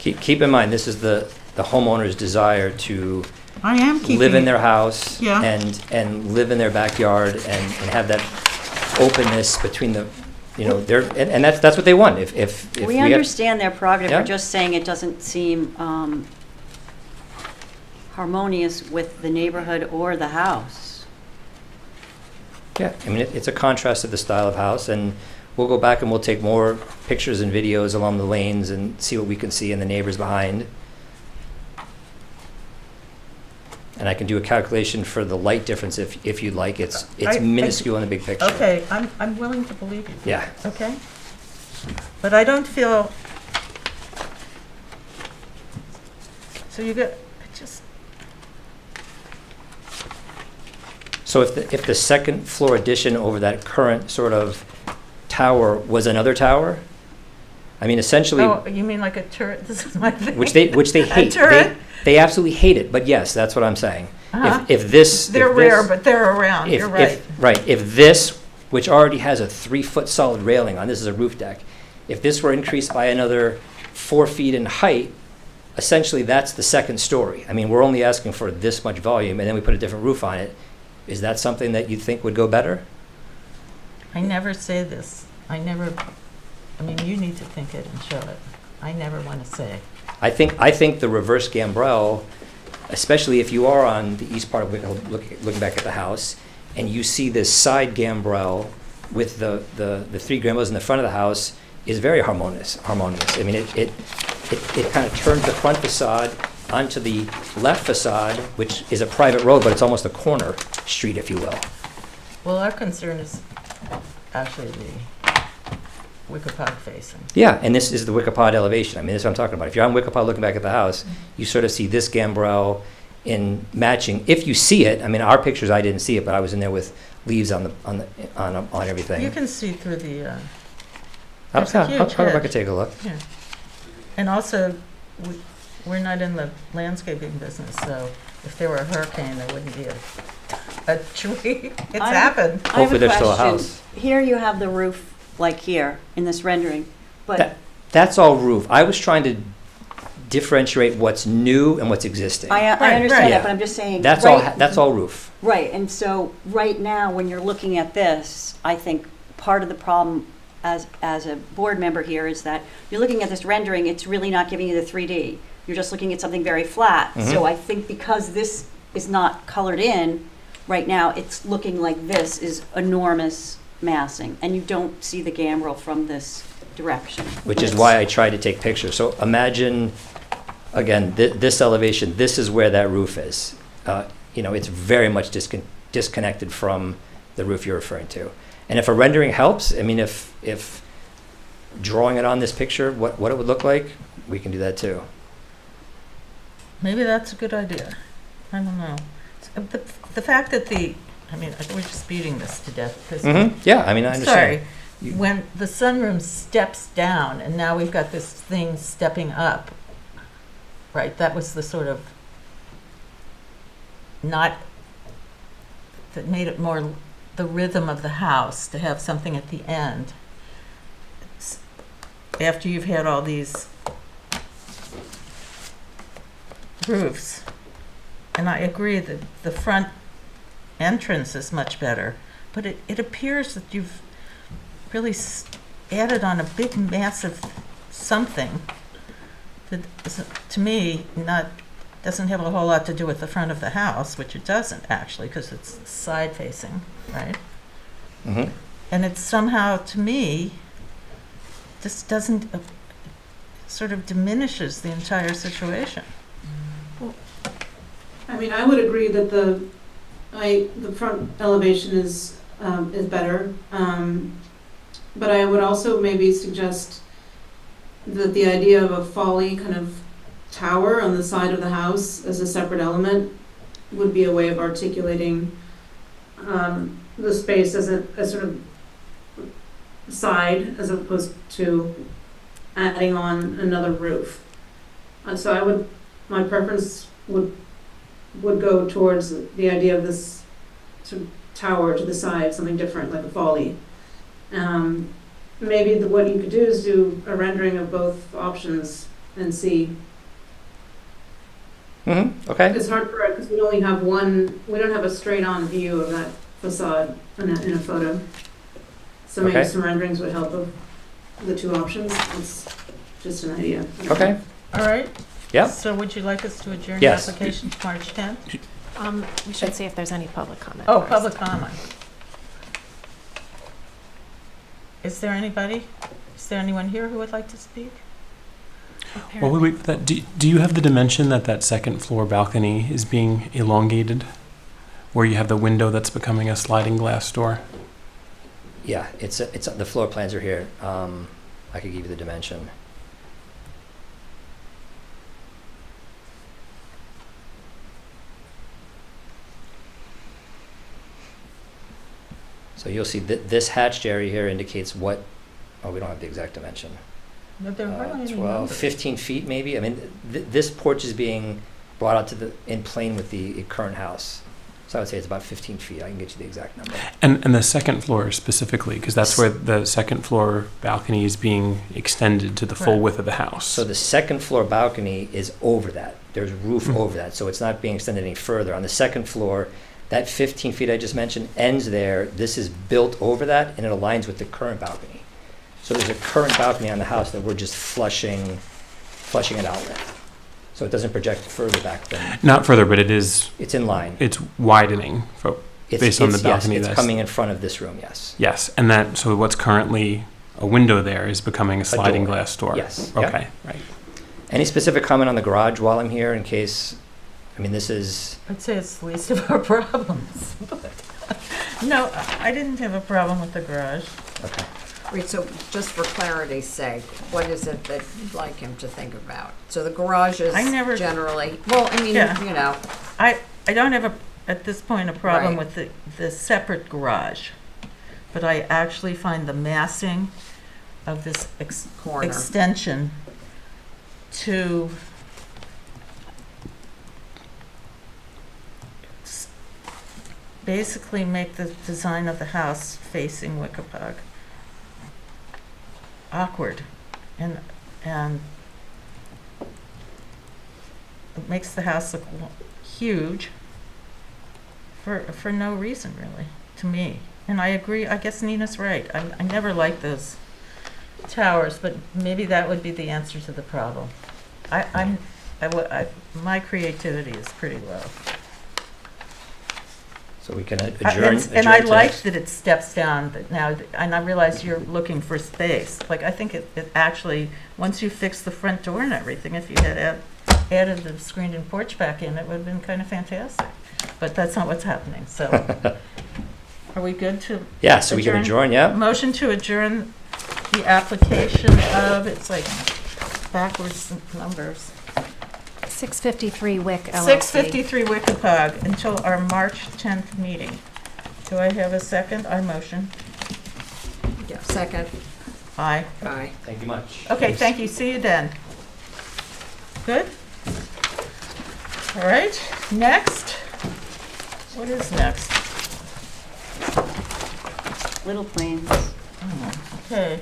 Keep in mind, this is the homeowner's desire to I am keeping live in it- their house Yeah. and live in their backyard and have that openness between the, and that's what they want. If We got- understand their prerogative, Yeah. we're just saying it doesn't seem harmonious with the neighborhood or the house. Yeah, I mean, it's a contrast to the style of house, and we'll go back and we'll take more pictures and videos along the lanes and see what we can see in the neighbors behind. And I can do a calculation for the light difference if you'd like. It's minuscule in the big picture. Okay, I'm willing to believe you. Yeah. Okay? But I don't feel, so you got, So if the second floor addition over that current sort of tower was another tower, I mean, essentially, oh, you mean like a turret? This is my thing. which they A hate. turret? They absolutely hate it. But yes, that's what I'm saying. Uh-huh. If this They're if this- rare, but they're around, you're right. Right. If this, which already has a 3-foot solid railing on, this is a roof deck. If this were increased by another 4 feet in height, essentially that's the second story. I mean, we're only asking for this much volume, and then we put a different roof on it. Is that something that you think would go better? I never say this. I mean, you need to think it and show it. I never want to say. I think the reverse gambrel, especially if you are on the east part of Wicklow, looking back at the house, and you see this side gambrel with the 3 gambrels in the front of the house, is very harmonious. I mean, it kind of turns the front facade onto the left facade, which is a private road, but it's almost a corner street, if you will. Well, our concern is actually the Wickapog facing. Yeah, and this is the Wickapod elevation. I mean, this is what I'm talking about. If you're on Wickapod looking back at the house, you sort of see this gambrel in matching. If you see it, I mean, our pictures, I didn't see it, but I was in there with leaves on everything. You can see through the, How there's a huge about if I hedge. could take a look? Yeah. And also, we're not in the landscaping business, so if there were a hurricane, there wouldn't be a tree. It's happened. I have Hopefully a there's still a question. house. Here you have the roof, like here, in this rendering, but That's all roof. I was trying to differentiate what's new and what's existing. I Right, understand right. that, but I'm just saying. That's right- all roof. Right, and so right now, when you're looking at this, I think part of the problem as a board member here is that you're looking at this rendering, it's really not giving you the 3D. You're just looking at something very flat. So I think because this is not colored in right now, it's looking like this is enormous massing, and you don't see the gambrel from this direction. Which is why I tried to take pictures. So imagine, again, this elevation, this is where that roof is. It's very much disconnected from the roof you're referring to. And if a rendering helps, I mean, if drawing it on this picture, what it would look like, we can do that too. Maybe that's a good idea. I don't know. The fact that we're just beating this to death. Yeah, I mean, I understand. Sorry. When the sunroom steps down and now we've got this thing stepping up, right? That was the sort of that made it more the rhythm of the house to have something at the end. After you've had all these roofs. And I agree that the front entrance is much better, but it appears that you've really added on a big, massive something that is, to me, doesn't have a whole lot to do with the front of the house, which it doesn't actually, because it's side facing, right? Mm-hmm. And it's somehow, to me, just doesn't, sort of diminishes the entire situation. I mean, I would agree that the front elevation is better, but I would also maybe suggest that the idea of a folly kind of tower on the side of the house as a separate element would be a way of articulating the space as a sort of side, as opposed to adding on another roof. So my preference would go towards the idea of this sort of tower to the side, something different, like a folly. Maybe what you could do is do a rendering of both options and see. Okay. It's hard for it because we only have we don't have a straight-on view of that facade in a photo. So maybe Okay. some renderings would help of the two options. It's just an idea. Okay. All right? Yeah. So would you like us to adjourn the Yes. application to March 10th? We should see if there's any public comment. Oh, first. public comment. Is there anyone here who would like to speak? Well, wait, do you have the dimension that second floor balcony is being elongated? Where you have the window that's becoming a sliding glass door? Yeah, it's the floor plans are here. I could give you the dimension. So you'll see that this hatched area here indicates we don't have the exact dimension. But there aren't any 12, numbers. 15 feet maybe. I mean, this porch is being brought out in plane with the current house. So I would say it's about 15 feet. I can get you the exact number. And the second floor specifically, because that's where the second floor balcony is being extended to the full Right. width of the house. So the second floor balcony is over that. There's roof over that, so it's not being extended any further. On the second floor, that 15 feet I just mentioned ends there. This is built over that, and it aligns with the current balcony. So there's a current balcony on the house that we're just flushing it out with. So it doesn't project further back than, Not further, but it's in line. it's widening based on the balcony. Yes, it's coming in front of this room, yes. Yes, and so what's currently a window there is becoming a sliding door. glass door. Yes, yeah. Okay, right. Any specific comment on the garage while I'm here, in case, this is, I'd say it's the least of our problems. No, I didn't have a problem with the garage. okay. Wait, so just for clarity's sake, what is it that you'd like him to think about? So the garage is generally, Yeah. I don't have at this point a problem Right. with the separate garage, but I actually find the massing of this corner. extension to basically make the design of the house facing Wickapog awkward, and it makes the house look huge for no reason really, to me. And I agree, I guess Nina's right. I never liked those towers, but maybe that would be the answer to the problem. My creativity is pretty low. So we can And adjourn. I to like next- that it steps down but now, and I realize you're looking for space. Like, I think it actually, once you fix the front door and everything, if you had added the screened-in porch back in, it would have been kind of fantastic. But that's not what's happening, so. Are we good to? Yeah, so we can adjourn, yeah? Motion to adjourn the application of, it's like backwards numbers. 653 Wick LLC. 653 Wickapog until our March 10th meeting. Do I have a second? I motion. Yeah, second. Aye. Aye. Thank you much. Okay, thank you. See you then. Good? All right, next. What is next? Little Plains. Okay.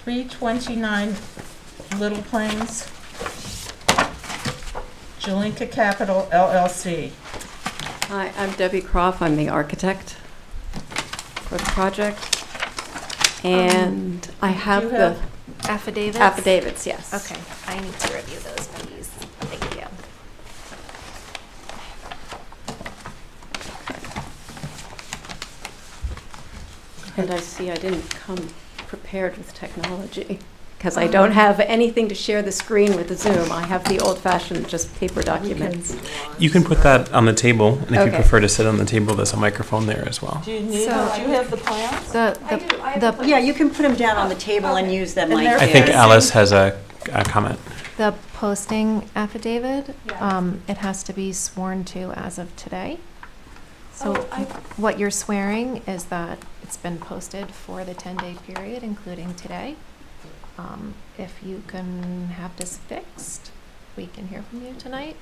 329 Little Plains. Jalinka Capital LLC. Hi, I'm Debbie Croft. I'm the architect for the project. And I have you the have Affidavits? affidavits, yes. Okay, I need to review those, please. Thank you. And I see I didn't come prepared with technology because I don't have anything to share the screen with the Zoom. I have the old-fashioned, just paper documents. You can put that on the table, and if you Okay. prefer to sit on the table, there's a microphone there as well. Do you need, So- do you have the plans? The Yeah, you can put them down on the table and use them And like they're I think this. Alice has a comment. The posting affidavit, it has to be sworn to as of today. So what you're swearing is that it's been posted for the 10-day period, including today. If you can have this fixed, we can hear from you tonight.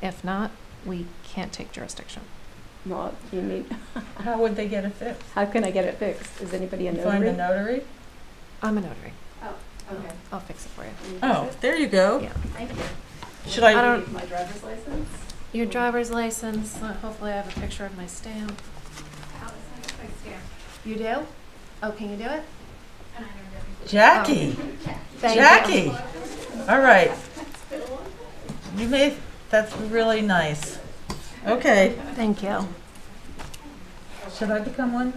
If not, we can't take jurisdiction. Well, you need, How would they get it fixed? how can I get it fixed? Is anybody a Find a notary? notary? I'm a notary. Okay. I'll fix it for you. Oh, there you go. Yeah. Thank you. Should I? don't- My driver's license? Your driver's license, hopefully I have a picture of my stamp. You do? Oh, can you do it? Jackie. Thank Jackie. you. All right. You made, that's really nice. Okay. Thank you. Should I become one?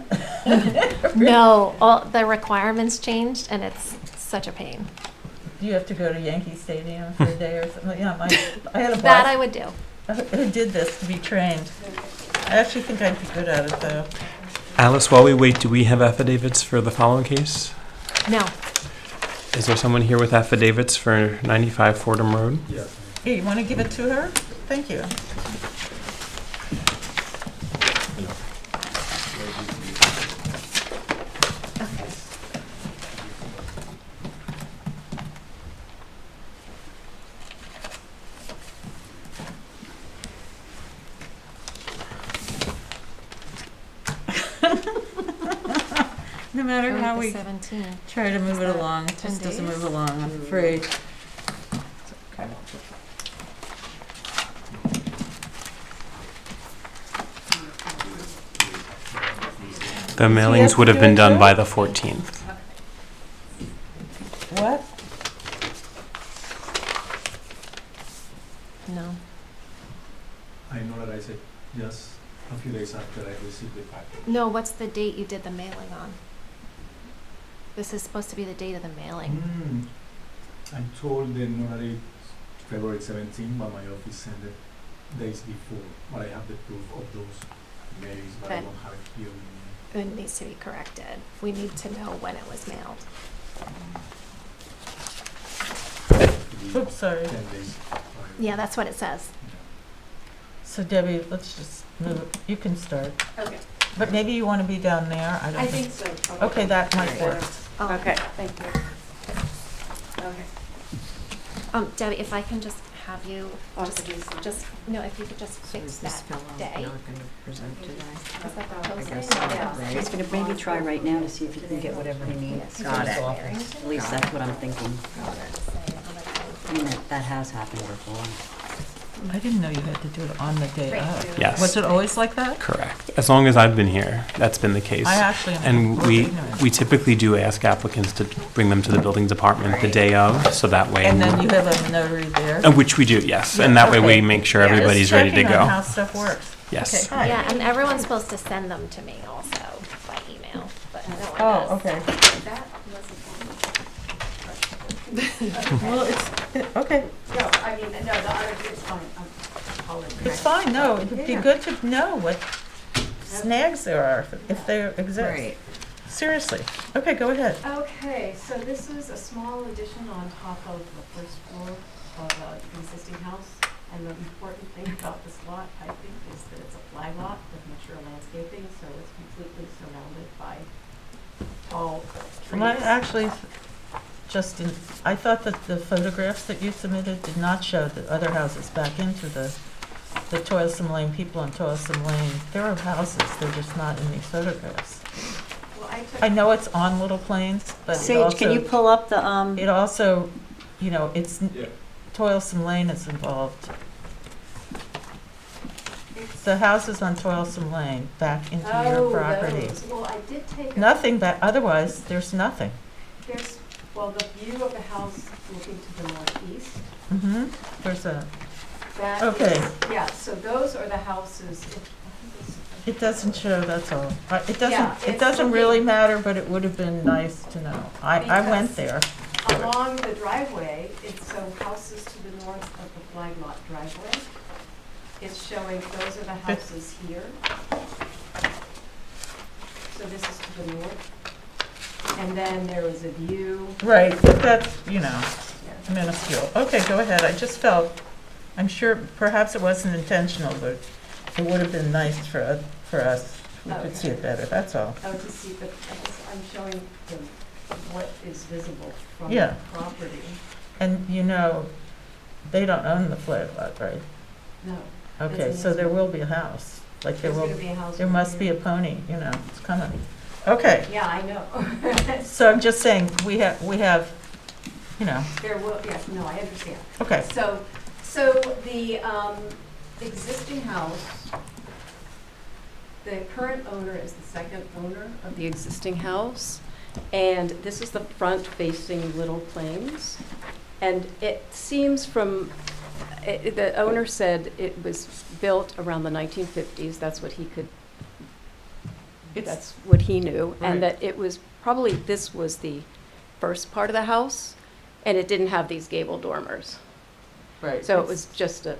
No, all the requirements changed and it's such a pain. Do you have to go to Yankee Stadium for a day or something? Yeah, I had a That I boss would do. who did this to be trained. I actually think I'd be good at it, though. Alice, while we wait, do we have affidavits for the following case? No. Is there someone here with affidavits for 95 Fordham Road? Here, you want to give it to her? Thank you. No matter how we 17. try to move it that along, it 10 just doesn't days? move along, I'm afraid. The have mailings to would have do been it done too? by the 14th. What? No. I know that I said just a few days after I received the package. No, what's the date you did the mailing on? This is supposed to be the date of the mailing. I told the notary February 17, but my office sent it days before. But I have the proof of those mails, but I But- don't have it here. It needs to be corrected. We need to know when it was mailed. Oops, sorry. 10 days. Yeah, that's what it says. So Debbie, let's just move it. You can start. Okay. But maybe you want to be down there? I don't I think. think so. Okay, that might work. Oh. Okay, thank you. Okay. Debbie, if I can just have you, Just- just, no, if you could just fix that day. Not going to present today. Is that the I posting? guess so, Yeah. right? He's gonna maybe try right now to see if he can get whatever he needs. Got it. At least that's what I'm thinking. I mean, that has happened before. I didn't know you had to do it on the day Right. of. Yes. Was it always like that? Correct. as long as I've been here, that's been the case. I actually am. And more ignorant. we typically do ask applicants to bring them to the building department the day of, so that way. And then you have a notary there? Which we do, yes. And that way we Okay. make sure Yeah, just everybody's ready to checking on go. how stuff works. Yes. Okay, hi. Yeah, and everyone's supposed to send them to me also by email, but no one Oh, does. okay. That wasn't Well, okay. No, I mean, no, the other, it's fine. It's fine, no, it would be good to know what snags there are, if they exist. Right. Seriously. Okay, go ahead. Okay, so this is a small addition on top of the first floor of the existing house. And the important thing about this lot, I think, is that it's a flag lot with mature landscaping, so it's completely surrounded by tall trees. And I actually I thought that the photographs that you submitted did not show the other houses back into the Toilsome Lane, people on Toilsome Lane. There are houses, they're just not in these photographs. Well, I know it's on Little Plains, but it Sage, can you also, pull up the, it also, you know, it's, Toilsome Lane is involved. The houses on Toilsome Lane back into your property. Those. Well, I did take. Nothing back, otherwise, there's nothing. There's, well, the view of the house looking to the northeast. Mm-hmm, there's a, That Okay. is- yeah, so those are the houses. it doesn't show, that's all. It Yeah, doesn't, it it's doesn't really looking- matter, but it would have been nice to know. I went there. Along the driveway, it's so houses to the north of the flag lot driveway. It's showing those are the houses here. So this is to the north. And then there is a view. Right, but that's, you know, Yeah. minuscule. Okay, go ahead. I just felt, I'm sure perhaps it wasn't intentional, but it would have been nice for us if we could see it better, that's all. Oh, to see, but I guess I'm showing what is visible from Yeah. the property. And you know, they don't own the flag lot, right? No. Okay, That's so an there will be a house, like there There's will, gonna be a house. there over must be here. a pony, you know, it's coming. Okay, Yeah, I know. so I'm just saying, we have, you know, There will, yes, no, I understand. okay. So the existing house, the current owner is the second owner of the existing house. And this is the front facing Little Plains. And it seems from, the owner said it was built around the 1950s. That's what he could, that's what he knew. Right. And that it was, probably this was the first part of the house. And it didn't have these gable dormers. Right. So it was just a,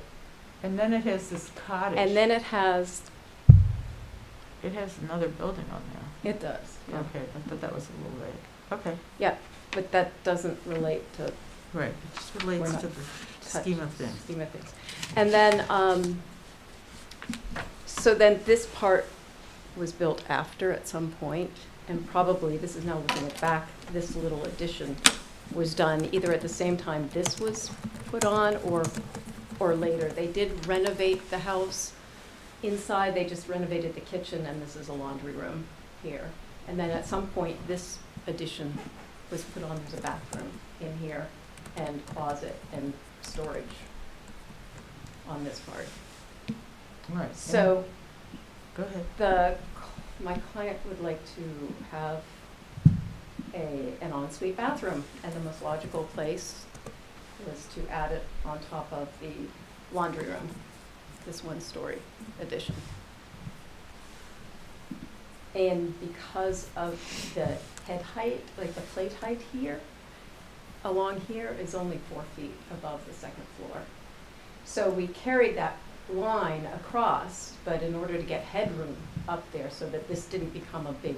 And then it has this cottage. and then it has, It has another building on there. it does, yeah. Okay, I thought that was a little vague. Okay, But that doesn't relate to right, it just We're relates not to the scheme of things. scheme of things. And then, so then this part was built after at some point, and probably, this is now looking at back, this little addition was done either at the same time this was put on or later. They did renovate the house inside, they just renovated the kitchen, and this is a laundry room here. And then at some point, this addition was put on, there's a bathroom in here, and closet and storage on this part. Right. So Go ahead. my client would like to have an ensuite bathroom, and the most logical place was to add it on top of the laundry room, this one-story addition. And because of the head height, like the plate height here, along here is only 4 feet above the second floor. So we carried that line across, but in order to get headroom up there so that this didn't become a big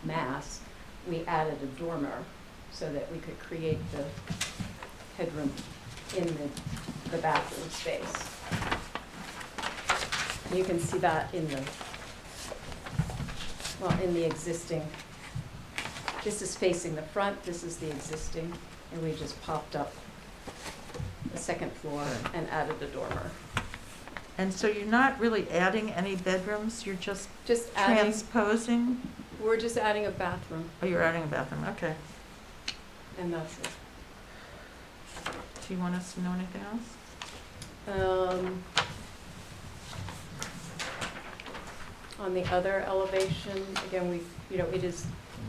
mass, we added a dormer so that we could create the headroom in the bathroom space. You can see that in the existing. This is facing the front, this is the existing, and we just popped up the second floor and added a dormer. And so you're not really adding any bedrooms, you're just adding, transposing? we're just adding a bathroom, Oh, you're adding a bathroom, okay. and that's it. Do you want us to know anything else? on the other elevation. Again,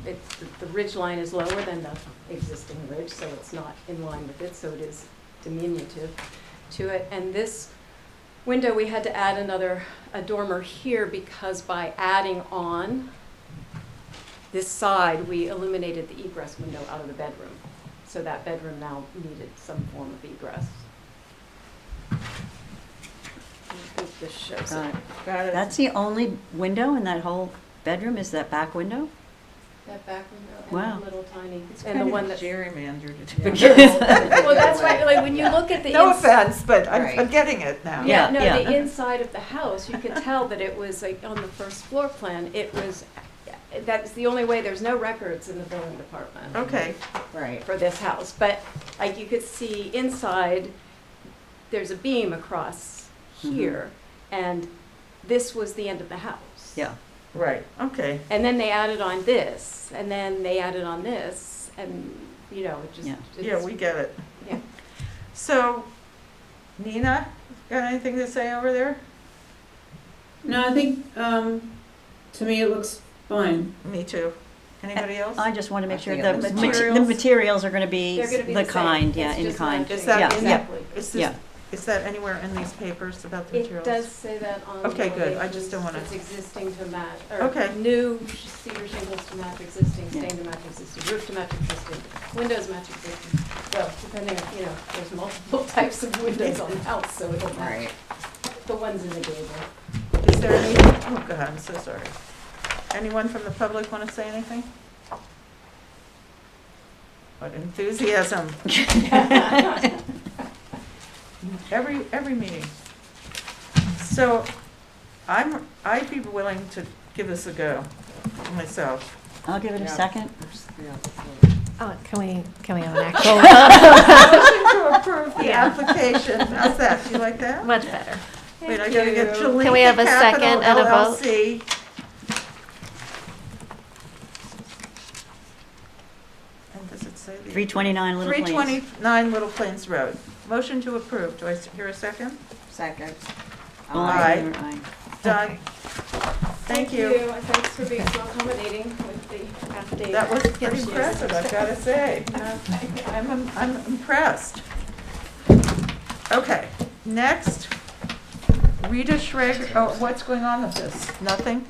the ridge line is lower than the existing ridge, so it's not in line with it, so it is diminutive to it. And this window, we had to add a dormer here because by adding on this side, we eliminated the egress window out of the bedroom. So that bedroom now needed some form of egress. I think this shows it. Got it. That's the only window in that whole bedroom, is that back window? That back window and Wow. the little tiny, It's and kind the of one that's. gerrymandered. Well, that's right, like when you look at the. No ins- offense, but I'm Right. getting it now. Yeah. No, the inside of the house, you could tell that it was like on the first floor plan, it was, that's the only way, there's no records in the building department. Okay. Right. For this house, but like you could see inside, there's a beam across here, and this was the end of the house. Yeah. Right, okay. And then they added on this, and then they added on this, and, it just. Yeah. Yeah, we get it. Yeah. So, Nina, got anything to say over there? No, I think, to me, it looks fine. Me too. Anybody else? I just want to make sure think the it- the materials are going to be They're gonna be the the same. kind, yeah, It's in just kind. matching. Is that, Yeah, is yeah. that, is Yeah. this, is that anywhere in these papers about the It materials? does say that on the Okay, good. I elevations. just don't wanna- It's existing to match, or Okay. new cedar shingles to match existing, Yeah. stain to match existing, roof to match existing, windows match existing. Well, depending, there's multiple types of windows on the house, so it'll match the ones in the gable. Is there anything, oh God, I'm so sorry. Anyone from the public want to say anything? What enthusiasm. Every meeting. So I'd be willing to give this a go myself. I'll give it a second. Oh, can we have an actual? Motion to approve the application. How's that? Do you like that? Much better. Wait, I gotta get Jalika Can we have a Capital second and a vote? LLC. And does it say the? 329 Little Plains. 329 Little Plains Road. Motion to approve. Do I hear a second? Second. All in Aye. favor? Aye. Done. Thank you. And thanks for being so accommodating with the affidavit. That was pretty Yes, impressive, I've gotta say. I'm impressed. Okay, next, Rita Schrager, oh, what's going on with this? Nothing?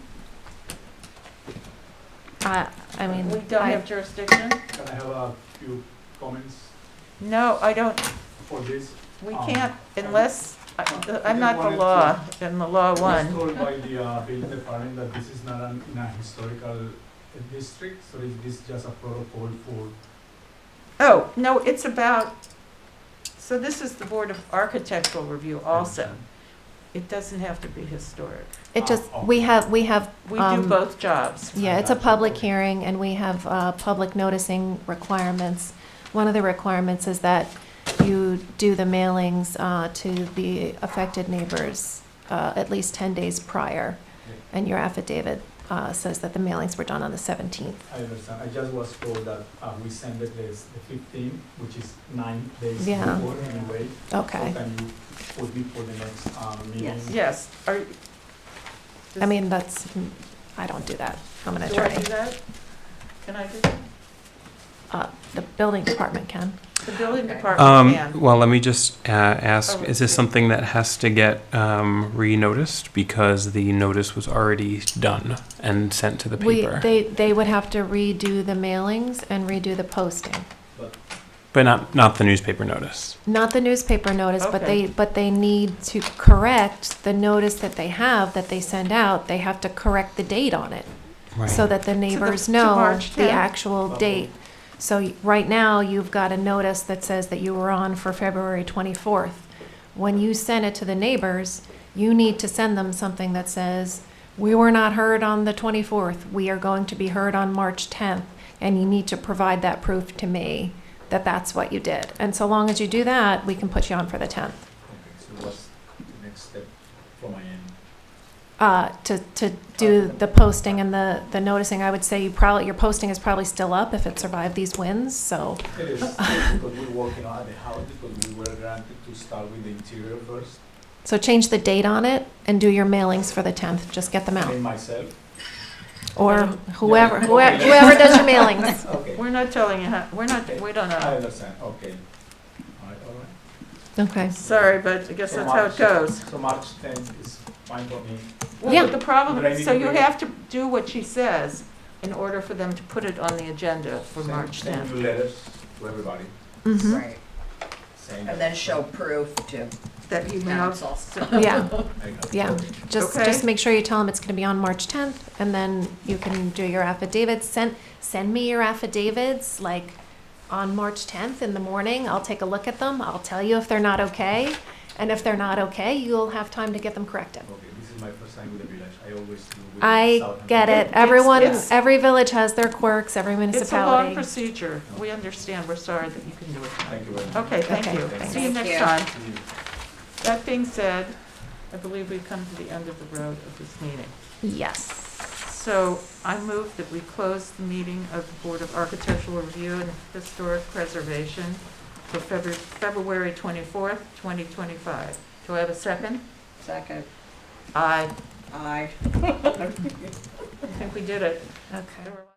I mean, We don't have jurisdiction? Can I have a few comments No, I don't, for this? we can't unless, I'm not the law, in the law I was one. told by the building department that this is not in a historical district, so is this just a protocol for? Oh, no, it's about, so this is the Board of Architectural Review also. It doesn't have to be historic. it just, Oh. we have, We do Um, both jobs. yeah, it's a public hearing and we have public noticing requirements. One of the requirements is that you do the mailings to the affected neighbors at least 10 days prior. And your affidavit says that the mailings were done on the 17th. I understand. I just was told that we send it the 15th, which is 9 days Yeah. before anyway. Okay. So can you put me for the next meeting? Yes. Yes, are, I mean, I don't do that. I'm an do I attorney. do that? Can I do that? The building department can. The building department can. Well, let me just ask, Oh, is this something that has to get re-noticed because the notice was already done and sent to the paper? They would have to redo the mailings and redo the posting. But not the newspaper notice. Not the newspaper notice, Okay. but they need to correct the notice that they have, that they send out. They have to correct the date on it Right. so that the neighbors to know March the 10th? actual date. So right now, you've got a notice that says that you were on for February 24th. When you send it to the neighbors, you need to send them something that says, we were not heard on the 24th. We are going to be heard on March 10th. And you need to provide that proof to me that that's what you did. And so long as you do that, we can put you on for the 10th. Okay, so what's the next step from my end? To do the posting and the noticing, I would say your posting is probably still up if it survived these winds, so. It is, because we're working on the house, because we were granted to start with the interior first. So change the date on it and do your mailings for the 10th. Just get them out. Name myself. Or whoever does your mailings. Okay. We're not telling you how, we don't I know. understand. Okay. All right. Okay. Sorry, but I guess So that's how it March- goes. So March 10th is fine for me. Well, Yeah. but the problem, But I need so to you bring have to do what she says in order for them to put it on the agenda for March Send 10th. you letters to everybody. Mhm. Right, Saying and then show proof to That you mailed. council. Yeah. I got it. Yeah. Just Okay. make sure you tell them it's going to be on March 10th, and then you can do your affidavits. Send me your affidavits like on March 10th in the morning. I'll take a look at them. I'll tell you if they're not okay, and if they're not okay, you'll have time to get them corrected. Okay, this is my first time with the village. I always do with I Southampton. get it. Yes. Every village has their quirks. Every It's a long municipality. procedure. We understand. We're sorry that you can do it. Thank you very much. Okay, thank Okay. you. Thank See you you. next Thank time. See you. That being said, I believe we've come to the end of the road of this meeting. Yes. So I move that we close the meeting of the Board of Architectural Review and Historic Preservation for February 24th, 2025. Do I have a second? Second. Aye. Aye. I think we did it. Okay. There were-